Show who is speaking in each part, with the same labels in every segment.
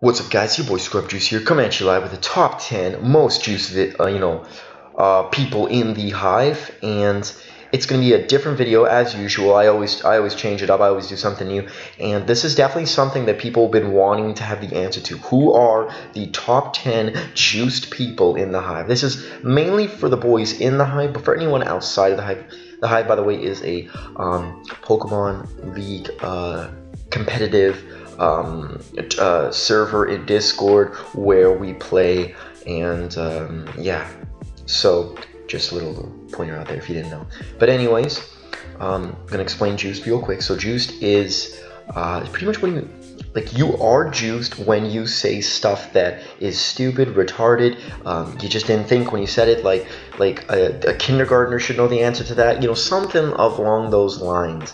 Speaker 1: What's up, guys? Your boy Scrub Juice here, coming at you live with the top 10 most juiced, people in the Hive, and it's gonna be a different video as usual. I always change it up. I always do something new, and this is definitely something that people have been wanting to have the answer to. Who are the top 10 juiced people in the Hive? This is mainly for the boys in the Hive, but for anyone outside of the Hive. The Hive, by the way, is a Pokemon League competitive server in Discord where we play, and yeah, so just a little pointer out there if you didn't know. But anyways, I'm gonna explain juiced real quick. So juiced is pretty much when you are juiced when you say stuff that is stupid, retarded, you just didn't think when you said it, like a kindergartner should know the answer to that, something along those lines.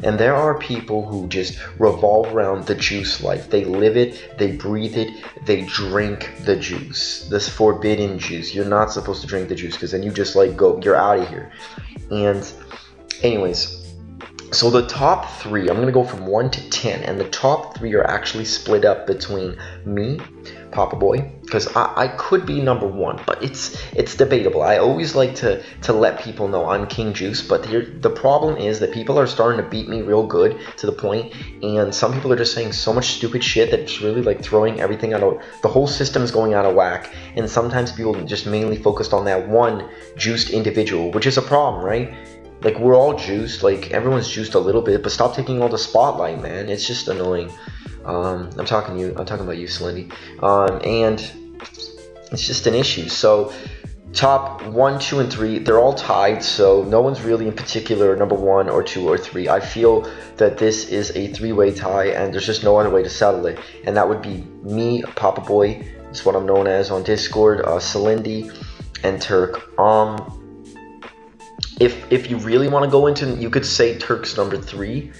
Speaker 1: And there are people who just revolve around the juice life. They live it, they breathe it, they drink the juice. This forbidden juice. You're not supposed to drink the juice because then you just you're out of here. And anyways, so the top 3, I'm going to go from 1 to 10. And the top 3 are actually split up between me, Papa Boy, because I could be number 1, but it's debatable. I always like to let people know I'm King Juice, but the problem is that people are starting to beat me real good to the point, and some people are just saying so much stupid shit that it's really throwing everything out of, the whole system's going out of whack, and sometimes people just mainly focused on that one juiced individual, which is a problem, right? We're all juiced, everyone's juiced a little bit, but stop taking all the spotlight, man. It's just annoying. I'm talking about you, Slendy. And it's just an issue. So top 1, 2, and 3, they're all tied, so no one's really in particular number 1 or 2 or 3. I feel that this is a 3-way tie, and there's just no other way to settle it, and that would be me, Papa Boy, that's what I'm known as on Discord, Celindy, and Turk. If you really want to go into, you could say Turk's number 3,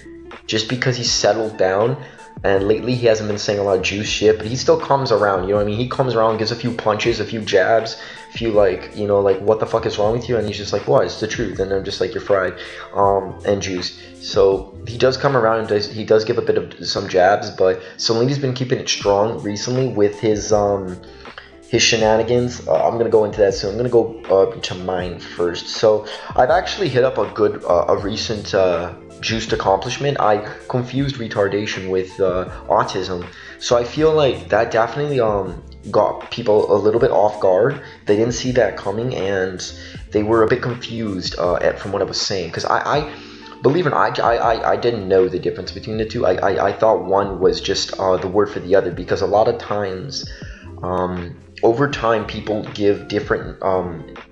Speaker 1: just because he's settled down, and lately he hasn't been saying a lot of juice shit, but he still comes around, you know what I mean? He comes around, gives a few punches, a few jabs, a few what the fuck is wrong with you? And he's just like, what, it's the truth, and I'm just like, you're fried, and juiced. So he does come around, and he does give a bit of some jabs, but Celindy's been keeping it strong recently with his shenanigans. I'm gonna go into that soon. I'm gonna go to mine first. So I've actually hit up a good, a recent juiced accomplishment. I confused retardation with autism. So I feel like that definitely got people a little bit off guard. They didn't see that coming, and they were a bit confused from what I was saying. Because believe it or not, I didn't know the difference between the two. I thought one was just the word for the other, because a lot of times over time, people give different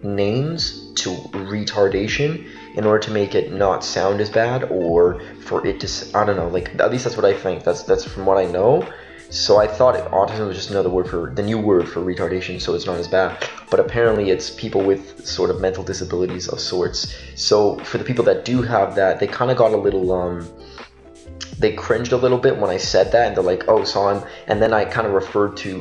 Speaker 1: names to retardation in order to make it not sound as bad, or for it to, I don't know, at least that's what I think. That's from what I know. So I thought autism was just another word for, the new word for retardation, so it's not as bad. But apparently it's people with sort of mental disabilities of sorts. So for the people that do have that, they kind of got a little, they cringed a little bit when I said that, and they're like, oh, so I'm, and then I kind of referred to,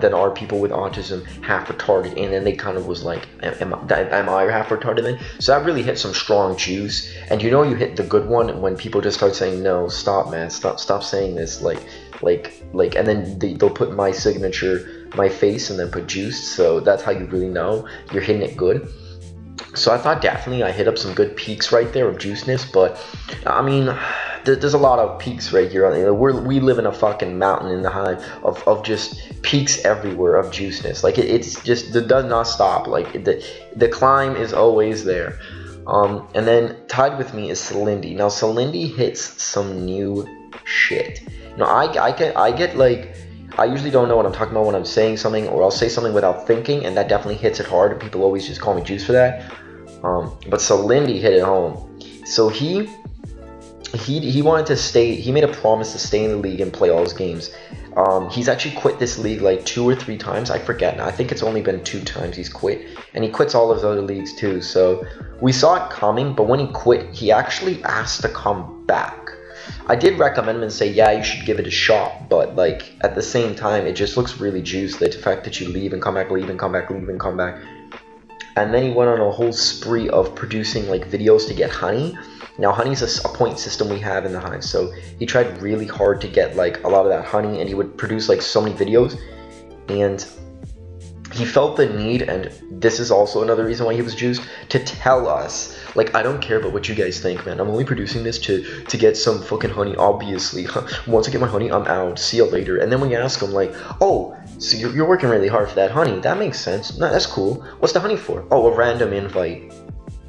Speaker 1: then are people with autism half retarded, and then they kind of was like, am I half retarded then? So that really hit some strong juice, and you hit the good one when people just start saying, no, stop, man, stop saying this, and then they'll put my signature, my face, and then put juiced, so that's how you really know you're hitting it good. So I thought definitely I hit up some good peaks right there of juiceness, but I mean, there's a lot of peaks right here. We live in a fucking mountain in the Hive of just peaks everywhere of juiceness. It's just, it does not stop. The climb is always there. And then tied with me is Celindy. Now Celindy hits some new shit. I usually don't know what I'm talking about when I'm saying something, or I'll say something without thinking, and that definitely hits it hard, and people always just call me Juice for that. But Celindy hit it home. So he wanted to stay, he made a promise to stay in the league and play all his games. He's actually quit this league 2 or 3 times, I forget now. I think it's only been 2 times he's quit, and he quits all of his other leagues too. So we saw it coming, but when he quit, he actually asked to come back. I did recommend him and say, yeah, you should give it a shot, but at the same time, it just looks really juiced, the fact that you leave and come back, leave and come back, leave and come back. and then he went on a whole spree of producing like videos to get honey. Now honey's a point system we have in the Hive, so he tried really hard to get like a lot of that honey, and he would produce like so many videos, and he felt the need, and this is also another reason why he was juiced, to tell us, like, I don't care about what you guys think, man. I'm only producing this to get some fucking honey, obviously. Once I get my honey, I'm out. See you later. And then when you ask him, like, oh, so you're working really hard for that honey. That makes sense. No, that's cool. What's the honey for? Oh, a random invite.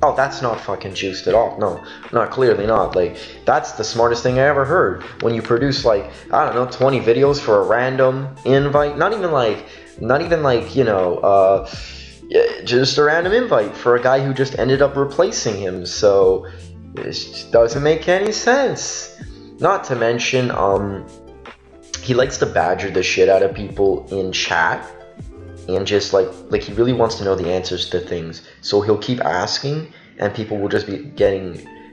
Speaker 1: Oh, that's not fucking juiced at all. No, not clearly not. Like, that's the smartest thing I ever heard. When you produce, like, I don't know, 20 videos for a random invite. Not even like, you know, just a random invite for a guy who just ended up replacing him. So, it just doesn't make any sense. Not to mention, he likes to badger the shit out of people in chat. And just like he really wants to know the answers to things, so he'll keep asking, and people will just be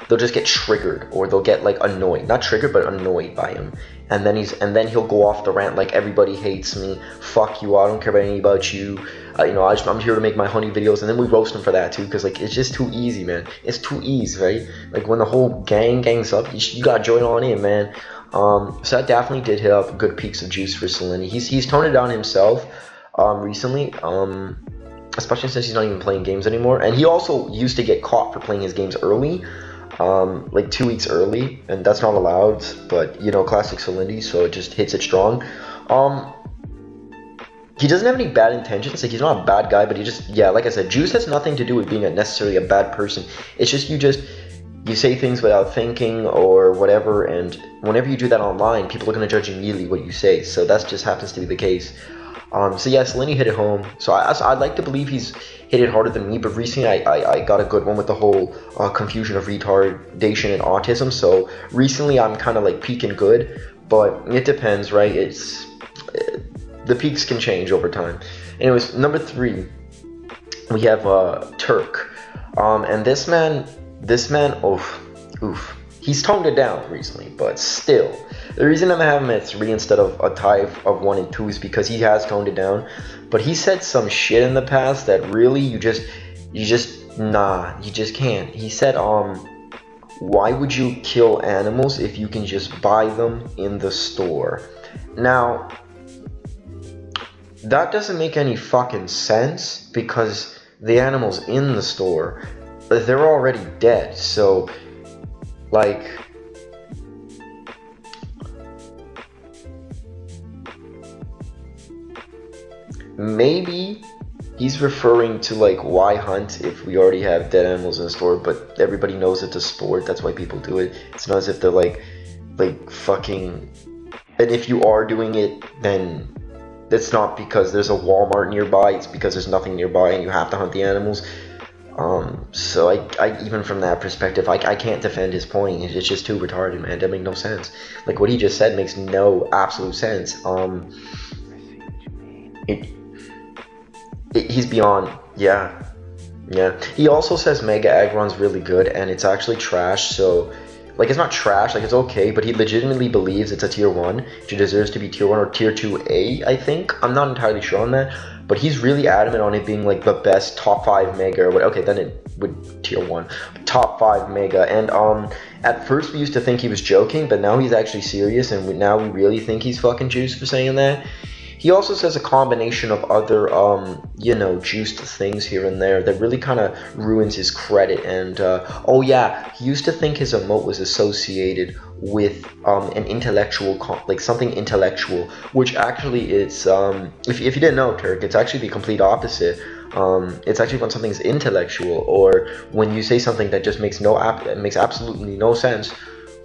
Speaker 1: they'll just get triggered, or they'll get like annoyed, not triggered but annoyed by him, and then he'll go off the rant like, everybody hates me, fuck you, I don't care about anything about you, you know, I'm here to make my honey videos, and then we roast him for that too, because like it's just too easy, man. It's too easy, right? Like when the whole gangs up, you gotta join on in, man. So that definitely did hit up good peaks of juice for Selene. He's toned it down himself recently, especially since he's not even playing games anymore. And he also used to get caught for playing his games early, like 2 weeks early, and that's not allowed, but you know, classic Celindy, so it just hits it strong. He doesn't have any bad intentions, like he's not a bad guy, but he just, yeah, like I said, juice has nothing to do with being necessarily a bad person. It's just you say things without thinking or whatever, and whenever you do that online, people are going to judge immediately what you say, so that just happens to be the case. So yeah, Selene hit it home. So I'd like to believe he's hit it harder than me, but recently I got a good one with the whole confusion of retardation and autism. So recently I'm kind of like peaking good, but it depends, right? The peaks can change over time. Anyways, number 3, we have Turk, and this man, oof. He's toned it down recently, but still. The reason I'm having him at 3 instead of a tie of 1 and 2 is because he has toned it down. But he said some shit in the past that really you just can't. He said, why would you kill animals if you can just buy them in the store? Now, that doesn't make any fucking sense, because the animals in the store, they're already dead, so like, maybe he's referring to like, why hunt if we already have dead animals in the store, but everybody knows it's a sport, that's why people do it. It's not as if they're like fucking, and if you are doing it, then it's not because there's a Walmart nearby, it's because there's nothing nearby and you have to hunt the animals. So I even from that perspective, I can't defend his point. It's just too retarded, man. That makes no sense. Like, what he just said makes no absolute sense. He's beyond, yeah. He also says Mega Aggron's really good, and it's actually trash, so, like, it's not trash, like, it's okay, but he legitimately believes it's a tier 1, which deserves to be tier 1 or tier 2A, I think. I'm not entirely sure on that, but he's really adamant on it being, like, the best top 5 Mega, or what, okay, then it would tier 1, top 5 Mega, and, at first we used to think he was joking, but now he's actually serious, and now we really think he's fucking juiced for saying that. He also says a combination of other, you know, juiced things here and there that really kind of ruins his credit. And, oh yeah, he used to think his emote was associated with an intellectual, like something intellectual, which actually is, if you didn't know, Turk, it's actually the complete opposite. It's actually when something's intellectual, or when you say something that just makes makes absolutely no sense,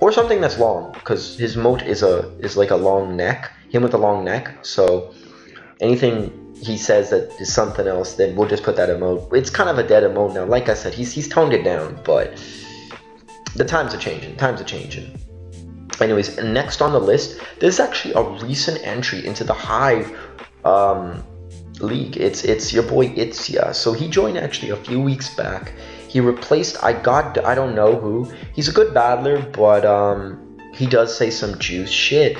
Speaker 1: or something that's long, because his moat is like a long neck. Him with a long neck, so anything he says that is something else, then we'll just put that emote. It's kind of a dead emote now. Like I said, he's toned it down, but the times are changing. Anyways, next on the list, there's actually a recent entry into the Hive league. It's your boy Itzia. So he joined actually a few weeks back. He replaced I don't know who. He's a good battler, but he does say some juice shit.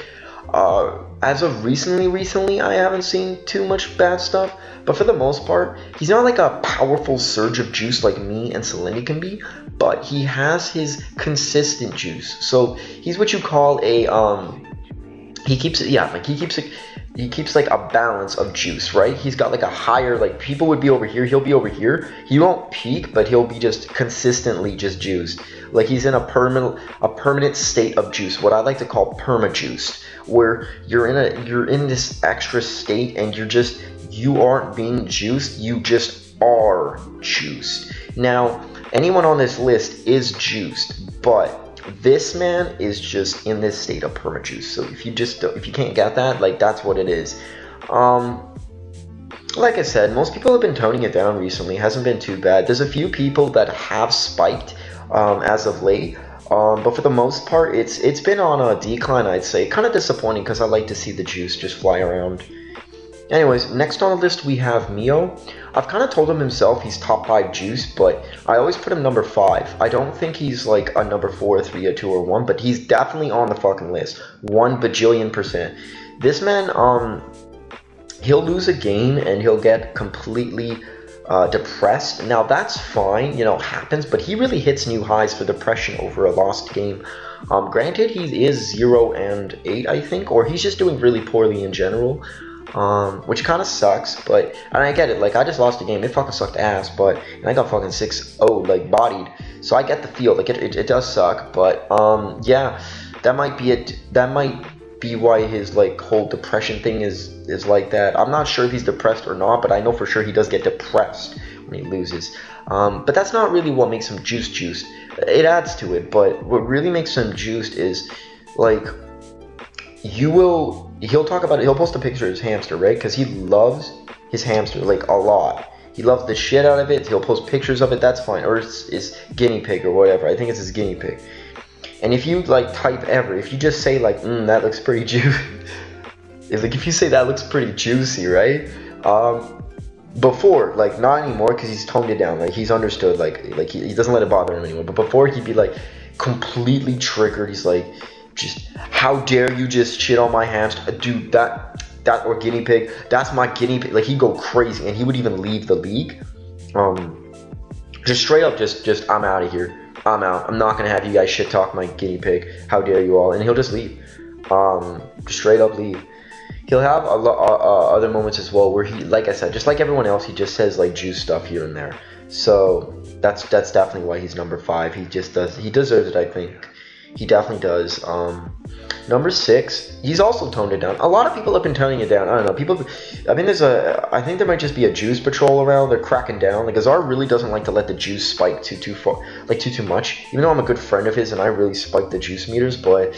Speaker 1: As of recently, I haven't seen too much bad stuff. But for the most part, he's not like a powerful surge of juice like me and Selene can be. But he has his consistent juice. So he's what you call a he keeps it, yeah, like he keeps like a balance of juice, right? He's got like a higher, like people would be over here, he'll be over here. He won't peak, but he'll be just consistently just juiced. Like he's in a permanent state of juice, what I like to call perma-juiced, where you're in this extra state and you aren't being juiced, you just are juiced. Now, anyone on this list is juiced, but this man is just in this state of permajuice. So if you can't get that, like that's what it is. Like I said, most people have been toning it down recently. It hasn't been too bad. There's a few people that have spiked as of late, but for the most part, it's been on a decline. I'd say kind of disappointing because I like to see the juice just fly around. Anyways, next on the list we have Mio. I've kind of told him himself he's top 5 juice, but I always put him number 5. I don't think he's like a number 4, 3, or 2, or 1, but he's definitely on the fucking list. 1 bajillion%. This man, he'll lose a game and he'll get completely depressed. Now that's fine, you know, happens, but he really hits new highs for depression over a lost game. Granted, he is 0 and 8, I think, or he's just doing really poorly in general. Which kind of sucks, and I get it, like, I just lost a game, it fucking sucked ass, and I got fucking 6-0, like, bodied, so I get the feel, like, it does suck, but, yeah, that might be it, that might be why his, like, whole depression thing is like that. I'm not sure if he's depressed or not, but I know for sure he does get depressed when he loses, but that's not really what makes him juiced, it adds to it, but what really makes him juiced is, like, he'll talk about it, he'll post a picture of his hamster, right? Because he loves his hamster, like, a lot. He loves the shit out of it, he'll post pictures of it, that's fine. Or his guinea pig or whatever, I think it's his guinea pig. And if you, like, type ever, if you just say, like, that looks pretty juicy, if you say that looks pretty juicy, right? Before, like, not anymore, because he's toned it down, like, he's understood, like he doesn't let it bother him anymore. But before, he'd be, like, completely triggered, he's like, just, how dare you just shit on my hamster, dude, that or guinea pig, that's my guinea pig, like, he'd go crazy, and he would even leave the league, just straight up, just, I'm out of here, I'm out, I'm not gonna have you guys shit talk my guinea pig, how dare you all, and he'll just leave, just straight up leave. He'll have a lot other moments as well where he, like I said, just like everyone else, he just says, like, juice stuff here and there, so that's definitely why he's number 5, he deserves it, I think. He definitely does. Number 6, he's also toned it down. A lot of people have been toning it down. I don't know. I think there might just be a juice patrol around. They're cracking down. Like, Azar really doesn't like to let the juice spike too far, like too much. Even though I'm a good friend of his and I really spike the juice meters, but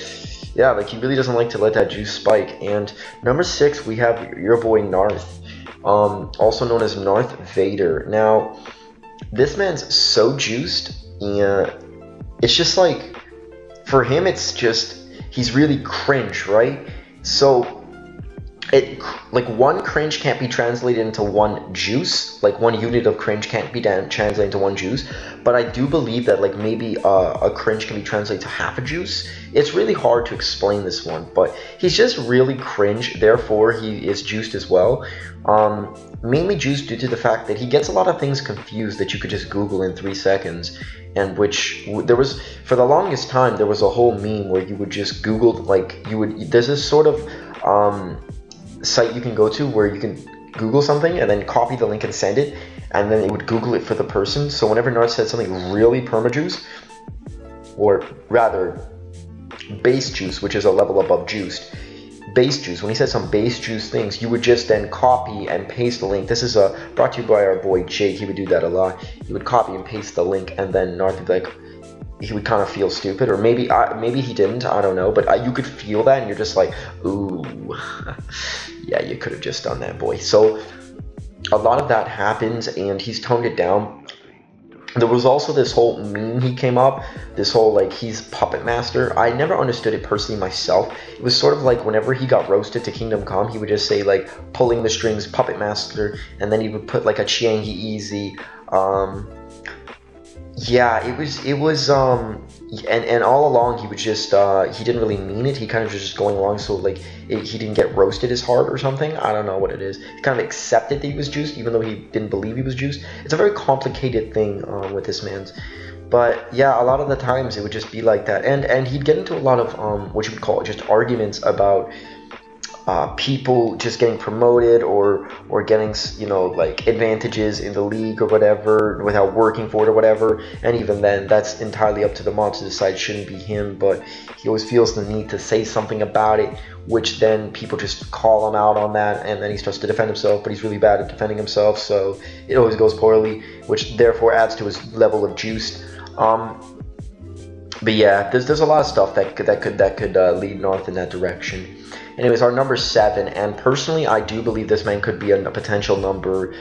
Speaker 1: yeah, like, he really doesn't like to let that juice spike. And number 6, we have your boy Narth, also known as Narth Vader. Now, this man's so juiced, and it's just like, for him, it's just, he's really cringe, right? So, like, one cringe can't be translated into one juice, like, one unit of cringe can't be translated into one juice, but I do believe that, like, maybe a cringe can be translated to half a juice. It's really hard to explain this one, but he's just really cringe, therefore he is juiced as well. Mainly juiced due to the fact that he gets a lot of things confused that you could just Google in 3 seconds, and which there was, for the longest time, there was a whole meme where you would just Google, like, there's this sort of site you can go to where you can Google something and then copy the link and send it, and then it would Google it for the person. So whenever Narth said something really perma-juice, or rather base juice, which is a level above juiced, base juice, when he said some base juice things, you would just then copy and paste the link. This is brought to you by our boy Jake. He would do that a lot. He would copy and paste the link, and then Narth would be like, he would kind of feel stupid, or maybe he didn't, I don't know, but you could feel that, and you're just like, ooh, yeah, you could have just done that, boy. So a lot of that happens, and he's toned it down. There was also this whole meme he came up, this whole, like, he's puppet master. I never understood it personally myself. It was sort of like whenever he got roasted to Kingdom Come, he would just say, like, pulling the strings, puppet master, and then he would put, like, a Chiangi Easy, yeah, it was and all along he was just he didn't really mean it. He kind of was just going along, so like he didn't get roasted as hard or something. I don't know what it is. He kind of accepted that he was juiced even though he didn't believe he was juiced. It's a very complicated thing with this man's. But yeah, a lot of the times it would just be like that, and he'd get into a lot of what you would call just arguments about people just getting promoted or getting, you know, like advantages in the league or whatever without working for it or whatever. And even then, that's entirely up to the mob to decide. Shouldn't be him, but he always feels the need to say something about it, which then people just call him out on that, and then he starts to defend himself, but he's really bad at defending himself, so it always goes poorly, which therefore adds to his level of juice. But yeah, there's a lot of stuff that could lead north in that direction. Anyways, our number 7, and personally, I do believe this man could be a potential number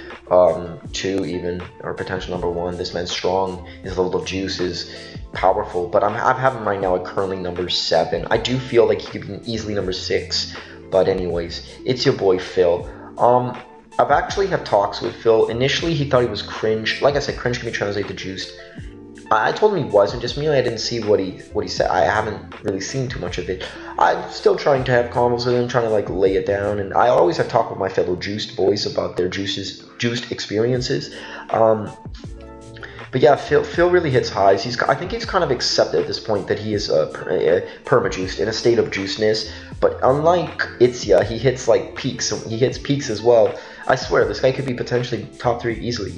Speaker 1: 2 even, or potential number 1. This man's strong. His level of juice is powerful, but I have him right now at currently number 7. I do feel like he could be easily number 6, but anyways, it's your boy Phil. I've actually had talks with Phil. Initially, he thought he was cringe. Like I said, cringe can be translated to juiced. I told him he wasn't, just merely I didn't see what he said. I haven't really seen too much of it. I'm still trying to have convos with him, trying to like lay it down, and I always have talked with my fellow juiced boys about their juiced experiences. But yeah, Phil really hits highs. I think he's kind of accepted at this point that he is perma-juiced, in a state of juicedness. But unlike Itzia, he hits like peaks. He hits peaks as well. I swear, this guy could be potentially top 3 easily.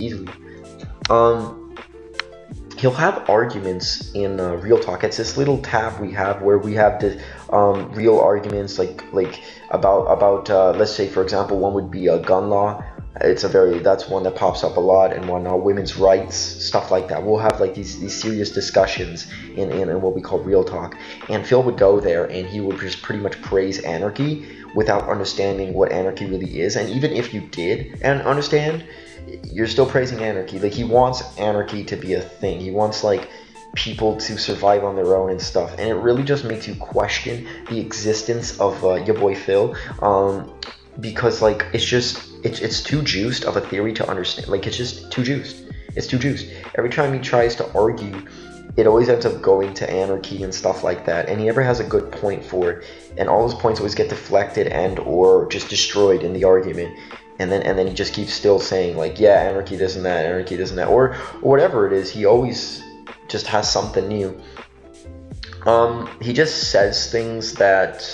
Speaker 1: He'll have arguments in Real Talk. It's this little tab we have where we have the real arguments, like about let's say, for example, one would be a gun law. That's one that pops up a lot, and one women's rights, stuff like that. We'll have like these serious discussions in what we call Real Talk, and Phil would go there and he would just pretty much praise anarchy without understanding what anarchy really is. And even if you did and understand, you're still praising anarchy. Like, he wants anarchy to be a thing. He wants like people to survive on their own and stuff, and it really just makes you question the existence of your boy Phil, because like it's too juiced of a theory to understand. Like, it's just too juiced. It's too juiced. Every time he tries to argue, it always ends up going to anarchy and stuff like that, and he never has a good point for it, and all his points always get deflected and or just destroyed in the argument. And then he just keeps still saying like, yeah, anarchy this and that, anarchy this and that, or whatever it is. He always just has something new. He just says things that,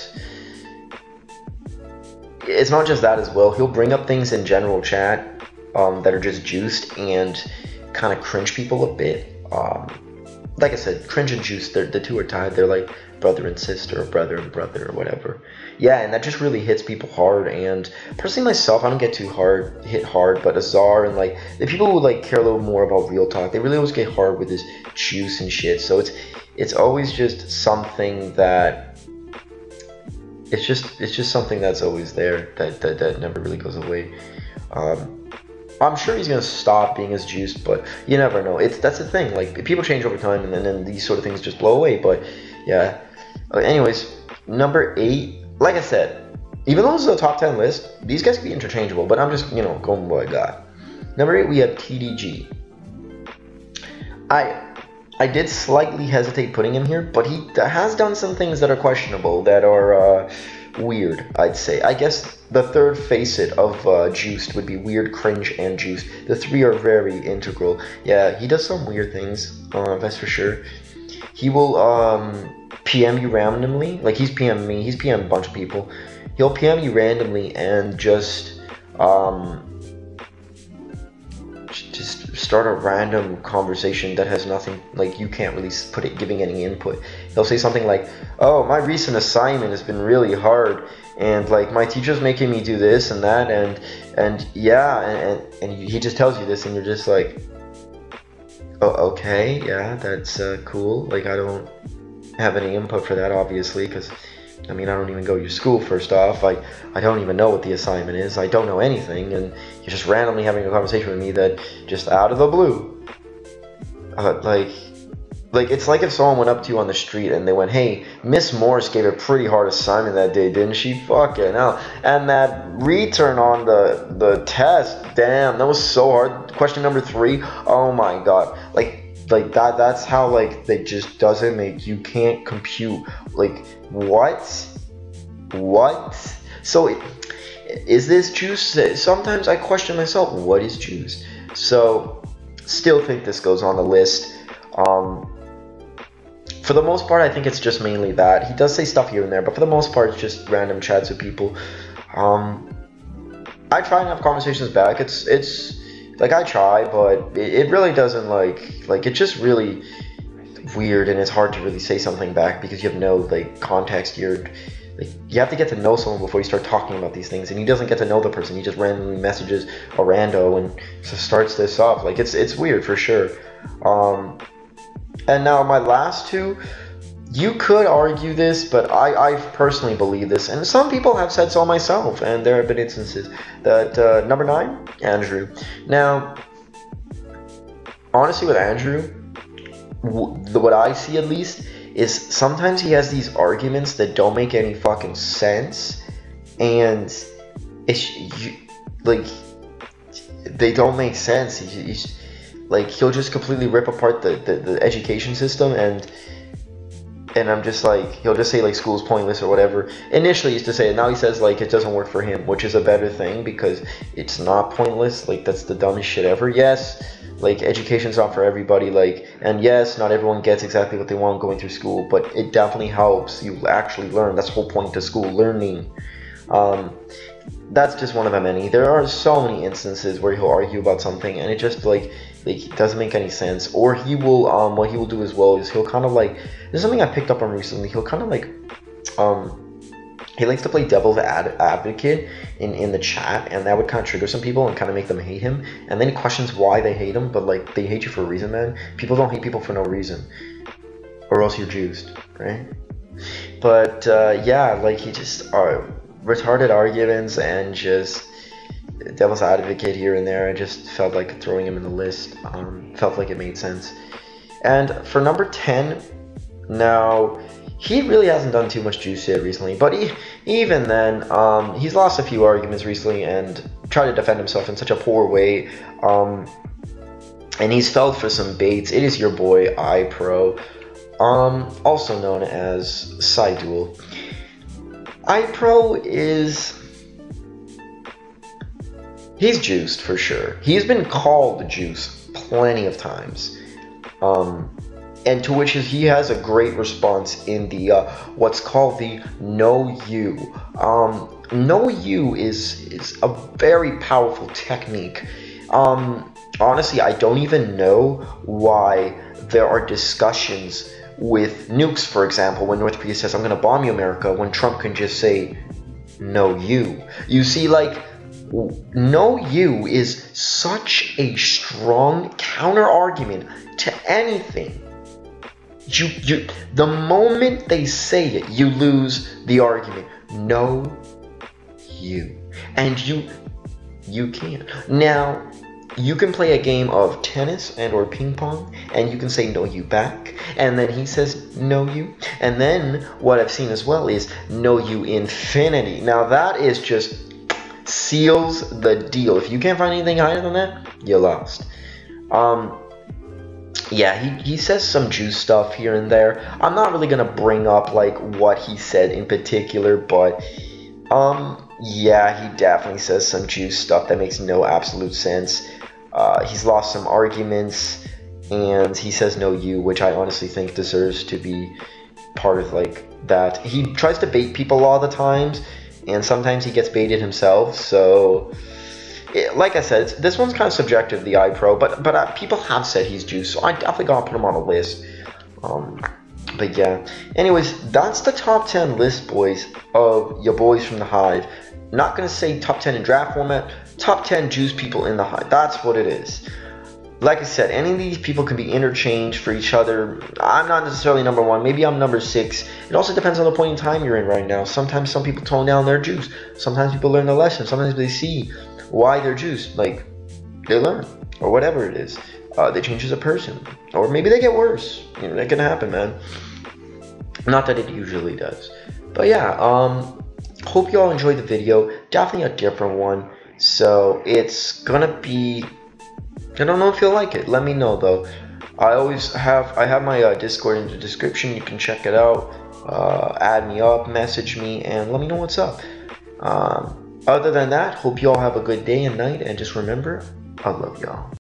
Speaker 1: it's not just that as well. He'll bring up things in general chat that are just juiced and kind of cringe people a bit. Like I said, cringe and juice, the two are tied. They're like brother and sister, or brother and brother, or whatever. Yeah, and that just really hits people hard. And personally myself, I don't get too hit hard, but Azar and like the people who like care a little more about Real Talk, they really always get hard with this juice and shit. So it's always just something that it's just something that's always there, that never really goes away. I'm sure he's gonna stop being as juiced, but you never know. That's the thing. Like, people change over time, and then these sort of things just blow away. But yeah. Anyways, number 8. Like I said, even though this is a top 10 list, these guys can be interchangeable. But I'm just going with what I got. Number 8, we have TDG. I did slightly hesitate putting him here, but he has done some things that are questionable, that are weird, I'd say. I guess the third facet of juiced would be weird, cringe, and juiced. The 3 are very integral. Yeah, he does some weird things, that's for sure. He will PM you randomly. Like, he's PM me, he's PM a bunch of people. He'll PM you randomly and just start a random conversation that has nothing, like, you can't really giving any input. He'll say something like, oh, my recent assignment has been really hard, and like my teacher's making me do this and that, and yeah, and he just tells you this, and you're just like, oh, okay, yeah, that's cool. Like, I don't have any input for that, obviously, because I mean, I don't even go to your school, first off. I don't even know what the assignment is. I don't know anything, and you're just randomly having a conversation with me that just out of the blue. Like, it's like if someone went up to you on the street and they went, hey, Miss Morse gave a pretty hard assignment that day, didn't she? Fucking hell. And that return on the test, damn, that was so hard. Question number 3, oh my god. Like, Like that's how, like, they just doesn't make, you can't compute, like, what? So is this juice? Sometimes I question myself, what is juice? So still think this goes on the list. For the most part, I think it's just mainly that. He does say stuff here and there, but for the most part, it's just random chats with people. I try and have conversations back. It's like, I try, but it really doesn't, like it's just really weird, and it's hard to really say something back because you have no, like, context. Like, you have to get to know someone before you start talking about these things, and he doesn't get to know the person. He just randomly messages a rando and just starts this off. Like, it's weird for sure. And now my last two, you could argue this, but I personally believe this, and some people have said so myself, and there have been instances that, number 9, Andrew. Now, honestly, with Andrew, what I see at least is sometimes he has these arguments that don't make any fucking sense, and like, they don't make sense. He's like, he'll just completely rip apart the education system, and I'm just like, he'll just say, like, school's pointless or whatever. Initially he used to say it, now he says, like, it doesn't work for him, which is a better thing, because it's not pointless. Like, that's the dumbest shit ever. Yes, like, education's not for everybody, like, and yes, not everyone gets exactly what they want going through school, but it definitely helps you actually learn. That's the whole point of school, learning. That's just one of the many. There are so many instances where he'll argue about something, and it just, like, it doesn't make any sense. Or he will, what he will do as well is he'll kind of, like, there's something I picked up on recently. He'll kind of, like, he likes to play devil's advocate in the chat, and that would kind of trigger some people and kind of make them hate him. And then he questions why they hate him, but, like, they hate you for a reason, man. People don't hate people for no reason, or else you're juiced, right? But yeah, like, he just retarded arguments and just devil's advocate here and there. I just felt like throwing him in the list. Felt like it made sense. And for number 10, now, he really hasn't done too much juice yet recently, but even then, he's lost a few arguments recently and tried to defend himself in such a poor way, and he's fell for some baits. It is your boy iPro, also known as Psyduel. iPro he's juiced for sure. He's been called juice plenty of times, and to which he has a great response in the what's called the know you. Know you is a very powerful technique. Honestly, I don't even know why there are discussions with nukes, for example, when North Korea says, I'm going to bomb you, America, when Trump can just say, no you. You see, like, no you is such a strong counter-argument to anything. The moment they say it, you lose the argument. No you. And you can't. Now, you can play a game of tennis and or ping pong, and you can say no you back, and then he says no you, and then what I've seen as well is no you infinity. Now that is just seals the deal. If you can't find anything higher than that, you lost. Yeah, he says some juice stuff here and there. I'm not really gonna bring up, like, what he said in particular, but yeah, he definitely says some juice stuff that makes no absolute sense. He's lost some arguments, and he says no you, which I honestly think deserves to be part of, like, that. He tries to bait people all the times, and sometimes he gets baited himself, so like I said, this one's kind of subjective, the iPro, but people have said he's juiced, so I definitely gotta put him on a list. But yeah, anyways, that's the top 10 list, boys, of your boys from the Hive. Not gonna say top 10 in draft format, top 10 juice people in the Hive. That's what it is. Like I said, any of these people can be interchanged for each other. I'm not necessarily number 1. Maybe I'm number 6. It also depends on the point in time you're in right now. Sometimes some people tone down their juice. Sometimes people learn the lesson. Sometimes they see why they're juiced. Like, they learn, or whatever it is. They change as a person, or maybe they get worse. You know, that can happen, man. Not that it usually does, but yeah. Hope you all enjoyed the video. Definitely a different one, so it's gonna be, I don't know if you'll like it. Let me know though. I have my Discord in the description. You can check it out. Add me up, message me, and let me know what's up. Other than that, hope you all have a good day and night, and just remember, I love y'all.